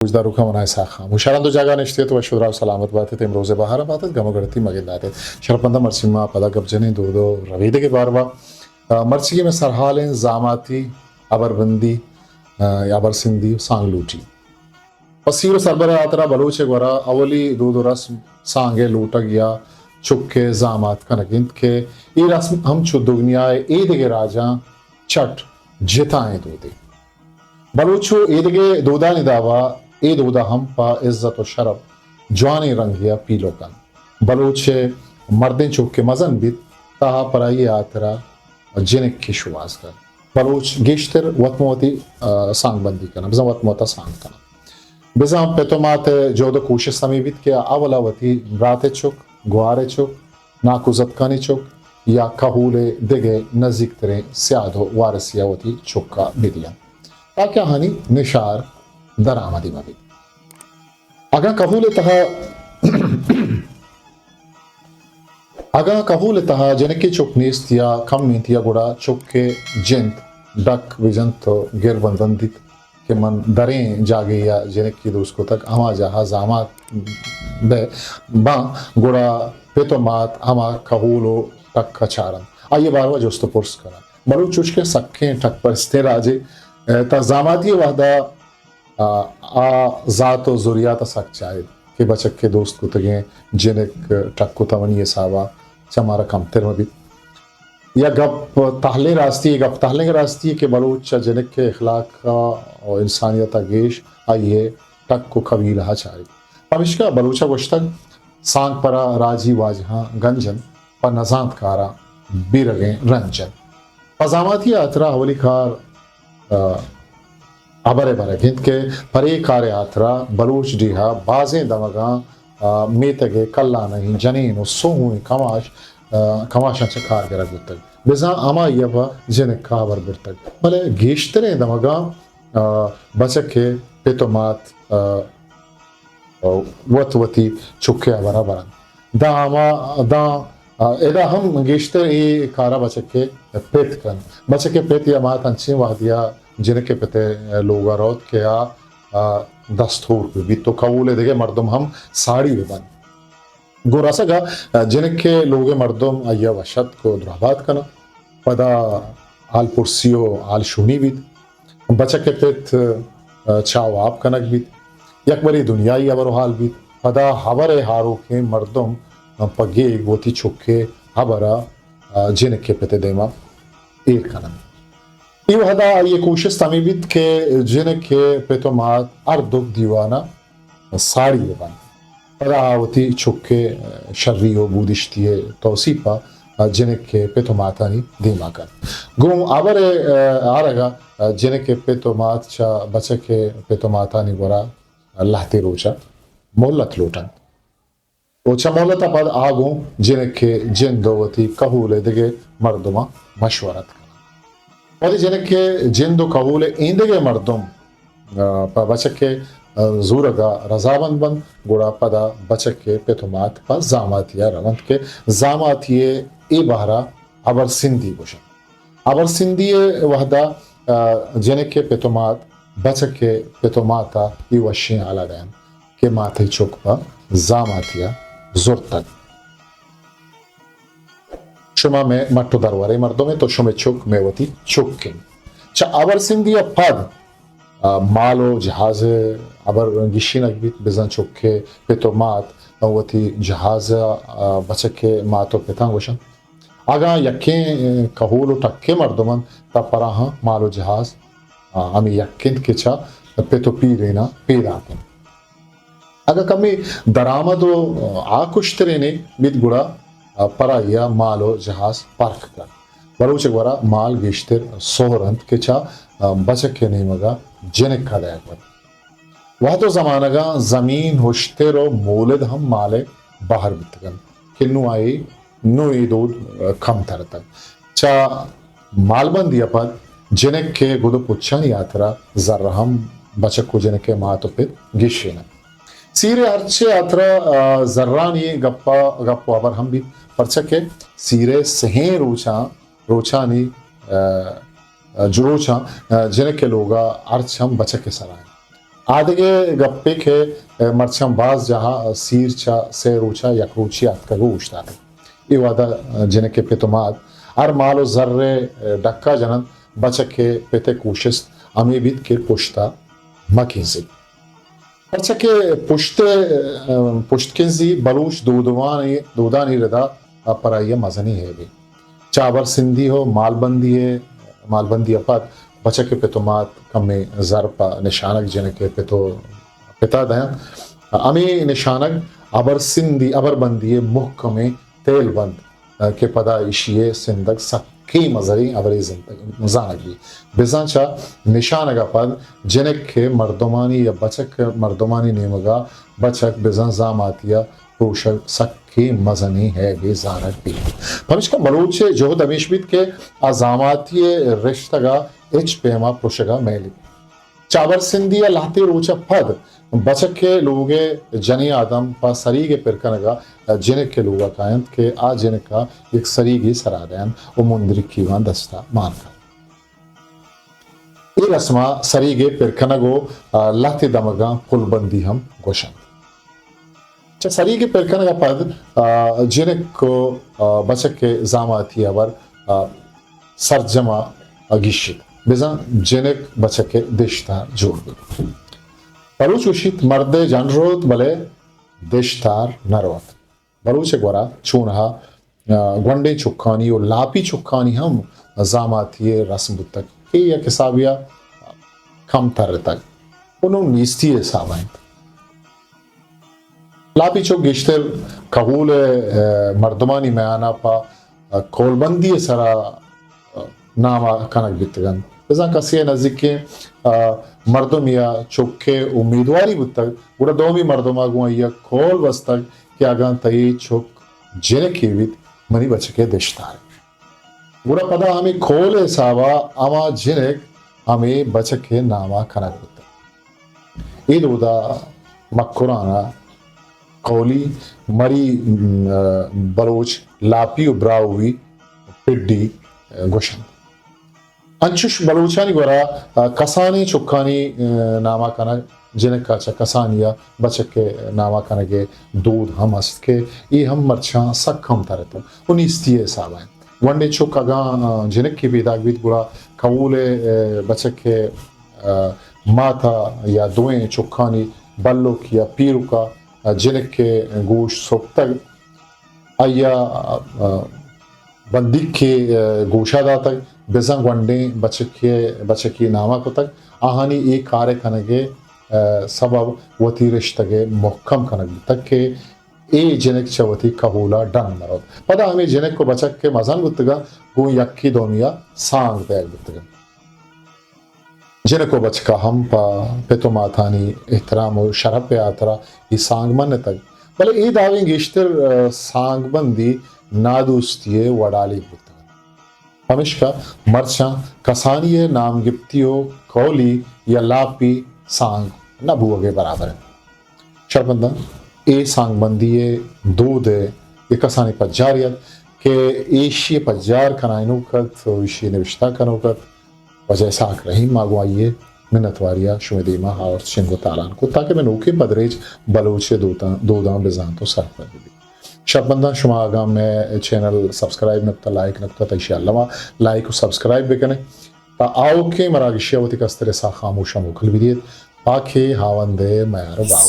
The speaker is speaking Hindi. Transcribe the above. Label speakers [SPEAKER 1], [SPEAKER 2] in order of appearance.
[SPEAKER 1] Ruka Manai Saha. Musharando Jaga Nishtet was Shudra Salamat Batit, Rose Bahara Batat, Gamagati Magindate, Sharpanda Marsima, Padakabjani, Dudo, Ravide Barba, Marsi में सरहालें जामाती अबरबंदी याबर सिंधी सांगलूटी पसीर सरबरा आतरा बलूचे गोरा अवली दूध रस्म सांगे लूटा गया चुक्के जामात कनगिंत के ये रस्म हम चुद्दुनियाए ईदगे राजा चट जिताएं दूधे बलूचो ईदगे दूधा निदावा ईद दूधा हम पा इज्जत व शरफ जवानी रंगिया पीलोकन बलूचे मर्दे चुक्के मजन बित ताहा पराई आतरा जिनक की शुवास कर बलूच गेश्तर वतमोती सांग बंदी करना बिज़ा वतमोता सांग करना बिज़ा पेतोमात जोदो कोशिश समीबित के अवलावती ब्राते चुक गुआरे चुक नाकुजत कानी चुक या कहूले दिगे नजीक तरे स्यादो वारसियावती चुक का बिदिया ताकि हानि निशार दरामदी में भी अगर कहूले तहा जनके चुक नीस्तिया कम नीतिया गुड़ा चुक के जिंत डक विजंत गिरबंदित के मन दरें जागे या जनक की दोस्त तक अमा जहा जामात बे बा गुड़ा पेतोमात अमा कहूलो टक कचारन आइए बारवा जोस्तो पुर्स करा मरु चुचके सक्के टक पर स्थिर आजे तजामाती वादा आ जातो जुरियात सक चाहे के बचक के दोस्त को तगे जनक टक को तवनी सावा चमारा कम तेरमबी या गप ताहले के रास्ती के बलूच जनक के इखलाक का और इंसानियत गेश आइए टक को कबील चारी पमिश्का बलूचा गुश्तक सांग परा राजी वाजहा गंजन पर नजांत कारा बिरगे रंजन पजामाती आतरा हवली खार अबरे बरे हिंद के परे कार यात्रा बलूच डीहा बाजे दमगा मेतगे कल्ला नहीं जनीन सोहुई कमाशा चकार के रगुतक बिजा अमा यवा जिन काबर बुरतक भले गेश्तरे दमगा बचके पेतोमात वतवती चुक्के बराबर दा अमा दा एदा हम गेश्तर ए कारा बचके पेत कन बचके पेत या मात अंची वादिया जिनके पते लोगा रोत के दस्तूर भी तो कबूले देखे मर्दम हम साड़ी में बन गोरासगा जिनके लोगे मर्दम अय्या वशत को द्राबाद कना पदा आल पुरसियो आल शुनी भी बचके पेत चाव आप कनक भी यकबरी दुनियाई अवर हाल भी पदा हवरे हारो के मर्दम पगे गोती चुके हबरा जिनके पते देमा एक कनक हदा ये कोशिश तमीबित के जिनके पेतोमात अर्दुक दीवाना साड़ी बन परावती चुक्के शर्रियो बुदिश्तिये तौसीपा जिनके पेतोमातानी दीमाकन गुम आबरे आरगा जिनके पेतोमात चा बचके पेतोमातानी गोरा लाहते रोचा मोहलत लोटन ओचा मोहलत पद आगो जिनके जिन दोवती कहूले दिगे मर्दमा मशवरत और जनके जिंदो कबूले इंदगे मर्दम बचके जूरगा रजाबंद बंद गुड़ा पदा बचके पेतुमात पा जामातिया रवंत के जामातिये ए बहरा अबर सिंधी गोशन अबर सिंधी वहदा जनके पेतुमात बचके पेतुमाता ये वशी आला गयन के माथे चुक पा जामातिया जुर्तन शुमा में मट्टो दरवारे मर्दों में तो शुमे चुक में वती चुक्किन चा अबर सिंधी पद मालो जहाज अबर गिशिन अगबित बिजन चुक्के पेतोमात वती जहाज बचके मातो पेतांग वशन आगा यक्के कहूलो टक्के मर्दोमन ता पराहा मालो जहाज अमी यक्किन के चा पेतो पीरेना पेदाकिन आगा कमी दरामदो आकुश्तरेने बिद गुड़ा पराया मालो जहाज पार्क कर बलूच वरा माल गिश्तर सोहरंत के चा बचक के नहीं मगा जनक का दया कर वह तो जमाना का जमीन होश्तेरो मोलद हम माले बाहर बितगन किन्नु आई नु दूध कम तर तक चा मालबंद पद जनक के गुदो पुच्छन यात्रा जर्रा हम बचक को जनक के मातो पे गिशेना सीरे अर्चे यात्रा जर्रानी गप्पा गप्पो अबर हम भी परचके सीरे सहे रोचानी जुरोचा जिनके लोगा अर्च हम बचके सराय आदगे गप्पे के मरचम बाज जहा सीरचा सेरूचा यकरूची अतकगो उश्ताते इवादा जिनके पितुमाद अर मालो जर्रे डक्का जनन बचके पेते कुशिस्त अमीबित के पुश्ता मकिंजी बचके पुश्तकिंजी बलूच दूदानी रदा अपराय मजनी है भी चाबर सिंधी हो मालबंदी अपत बचके पितुमाद कमे जरपा निशानक जिनके पिता दया अमी निशानक अबर सिंधी अबर बंदी मुहकमे तेल बंद के पदा इशिये सिंदक सक्की मजरी अबरी जानगी बिजांचा निशानगा पद जिनक के मर्दमानी या बचक मर्दमानी नेमगा बचक बिजां जामातिया पोषक सक्की मजनी है भी जानक भी फमिश्का मलूचे जोहद अमीशबित के आजामातिये रिश्तगा एच पेमा पोषगा मैली चाबर सिंधी लाती रोचा पद बचक के लोगे जनी आदम पा सरी के पिरकनगा जिनक के लोगा कायंत के आ जिनक का एक सरी की सरादयन ओ मुंदरी कीवान दस्ता मानकर ये रस्मा सरी के पिरकनगो लाती दमगा पुलबंदी हम गोशन सरी के पिरकनगा पद जिनक को बचक के जामाती अवर सरजमा अगिशित बिजा जिनक बचक के दिशता जोड़ बलूच उशित मर्दे जनरोत बले देशतार नरवत बलूच गोरा चूनहा गुंडे चुक्कानी और लापी चुक्कानी हम जामातिये रस्म तक के या किसाबिया कम तर तक उन्होंने निस्ती साबाइन लापी चुक गिश्तर कबूल मर्दमानी मयाना पा कोलबंदी सरा नामा कनक बितगन बिजा कसिए नजदीक के मर्दम या चुके उम्मीदवारी बुतक बुरा दोमी मर्दमा गुआ या खोल वस्तक के आगां तई चुक जिने कीवित मनी बचके देशतार बुरा पदा हमें खोल सावा आमा जिने हमें बचके नामा खनक बुतक ईद उदा मक्कुराना कौली मरी बलोच लापी उब्रावी पिड्डी गोशन अंशुश बलूचानी गोरा कसानी चुक्कानी नामा कना जिनक काचा कसानिया बचक के नामा कना के दूध हम हस्त के ये हम मर्चा सक हम तरत उन्नीस्तिये साबाइन वंडे चुक अगा जिनक की बेदागवित गोरा कबूले बचक के माथा या दोएं चुक्कानी बल्लो की या पीरू का जिनक के गोश सोक्तक अया बंदिक के गोशादा तक बेजंग वंडे बचकी नामा को तक आहानी एक कार्य कनगे सबब वती रिश्तगे मुहकम कनग तक के ए जिनक चवती कबूला डन मरद पदा हमें जिनक को बचक के मजन गुतगा गो यक्की दोमिया सांग बैग गुतगा जिनक को बचका हम पा पेतो माथानी एहतराम और शरफ पे आतरा ये सांग मन तक भले ये दावें गिश्तर सांग बंदी नादुस्तिये वडाली गुतगा हमेशा मर्चा कसानिये नाम गिप्तियो कौली या लापी सांग न बुअगे बराबर है शर्मंदा ए सांग बंदिये दूध ये कसानी पज्जारियत के एशिय पज्जार कनाइनुकत विषय निविष्टा कनोकत वजह साक रही मागवाइए मिन्नतवारिया शुमेदीमा और शिंगो तालान को ताकि मैं नोके बदरेज बलोचे दोदा बिजान तो सर पर भी शब्बंदा शुमा आगाम में चैनल सब्सक्राइब नक्ता लाइक नक्ता तैशाल्लामा लाइक और सब्सक्राइब भी करें ता आओ के मरागिशियावती कस्तरे सा खामोशा मुखल विदियत पाखे हावंदे मयार बाव